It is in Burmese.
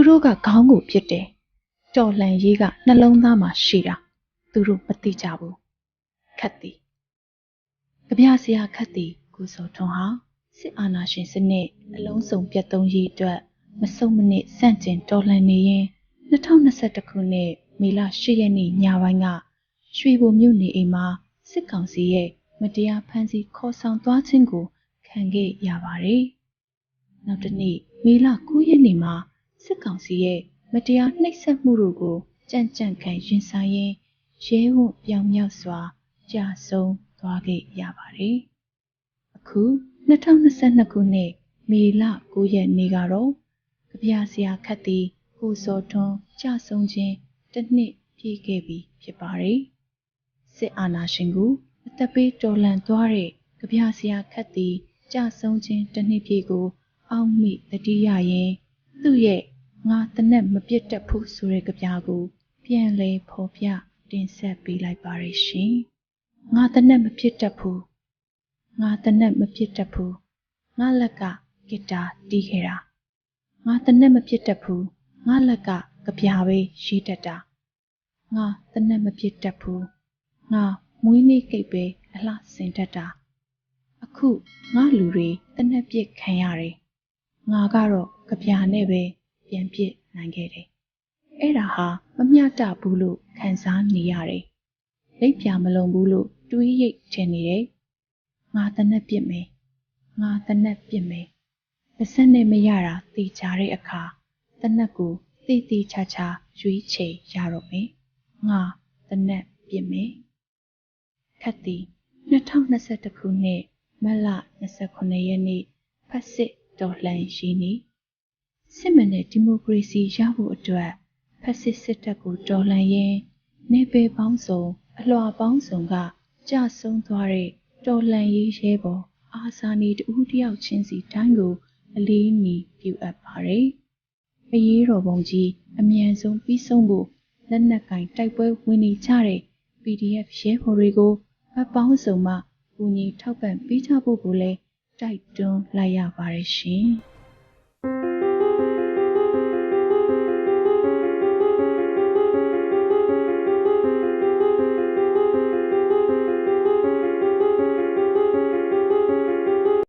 တို့ကခေါင်းကိုပြစ်တယ်တော်လှန်ရေးကနှလုံးသားမှာရှိတာသူတို့မသိကြဘူးခတ်သည်ကြပြဆရာခတ်သည်ကိုစောထွန်းဟာစစ်အာဏာရှင်စနစ်အလုံးစုံပြတ်သုံးရေးအတွက်မစုံမနစ်စန့်ကျင်တော်လှန်နေရင်2021ခုနှစ်မေလ10ရက်နေ့ညပိုင်းကရွှေဘိုမြို့နေအိမ်မှာစစ်ကောင်စီရဲ့မတရားဖမ်းဆီးခေါ်ဆောင်သွားခြင်းကိုခံခဲ့ရပါတယ်။နောက်တစ်နေ့မေလ9ရက်နေ့မှာစစ်ကောင်စီရဲ့မတရားနှိပ်စက်မှုတို့ကိုကြံ့ကြံ့ခံရင်ဆိုင်ရင်းရဲဝံ့ပြောင်မြောက်စွာကြာဆုံးသွားခဲ့ရပါတယ်။အခု2022ခုနှစ်မေလ9ရက်နေ့ကတော့ကြပြဆရာခတ်သည်ကိုစောထွန်းကြာဆုံးခြင်းတစ်နှစ်ပြည့်ခဲ့ပြီဖြစ်ပါတယ်။စစ်အာဏာရှင်ကိုအသက်ပေးတော်လှန်သွားတဲ့ကြပြဆရာခတ်သည်ကြာဆုံးခြင်းတစ်နှစ်ပြည့်ကိုအောက်မိတတိယရင်သူ့ရဲ့ငါတနက်မပြတ်တတ်ဘူးဆိုတဲ့ကြပြကိုပြန်လဲဖော်ပြတင်ဆက်ပေးလိုက်ပါရရှင်။ငါတနက်မပြတ်တတ်ဘူးငါတနက်မပြတ်တတ်ဘူးငါလက်ကဂီတာတီးခဲ့တာငါတနက်မပြတ်တတ်ဘူးငါလက်ကကြပြပဲရေးတတ်တာငါတနက်မပြတ်တတ်ဘူးငါမွေးနေ့ကိတ်ပဲအလှဆင်တတ်တာအခုငါလူတွေတနက်ပြစ်ခံရတယ်ငါကတော့ကြပြနဲ့ပဲပြန်ပြစ်နိုင်ခဲ့တယ်အဲ့ဒါဟာမမျှတဘူးလို့ခံစားနေရတယ်လက်ပြမလုံဘူးလို့တွေးရိပ်ထင်နေတယ်ငါတနက်ပြစ်မယ်ငါတနက်ပြစ်မယ်ပါစက်နဲ့မရတာသိကြတဲ့အခါတနက်ကိုသိသိချာချာရွေးချယ်ရတော့မယ်ငါတနက်ပြစ်မယ်ခတ်သည်2021ခုနှစ်မတ်လ29ရက်နေ့ဖက်စစ်တော်လှန်ရေးနေ့စစ်မှန်တဲ့ဒီမိုကရေစီရဖို့အတွက်ဖက်စစ်စစ်တပ်ကိုတော်လှန်ရင်းနေပယ်ပေါင်းစုံအလွှာပေါင်းစုံကကြာဆုံးသွားတဲ့တော်လှန်ရေးရဲဘော်အာဇာနည်တဦးတယောက်ချင်းစီတိုင်းကိုအလေးအနည်းပြုအပ်ပါတယ်။အရေးတော်ပုံကြီးအမြန်ဆုံးပြီးဆုံးဖို့လက်နက်ကင်တိုက်ပွဲဝင်နေကြတဲ့ PDF ရဲဘော်တွေကိုဗတ်ပေါင်းစုံမှကူညီထောက်ပံ့ပေးကြဖို့ကိုလည်းတိုက်တွန်းလိုက်ရပါတယ်ရှင်။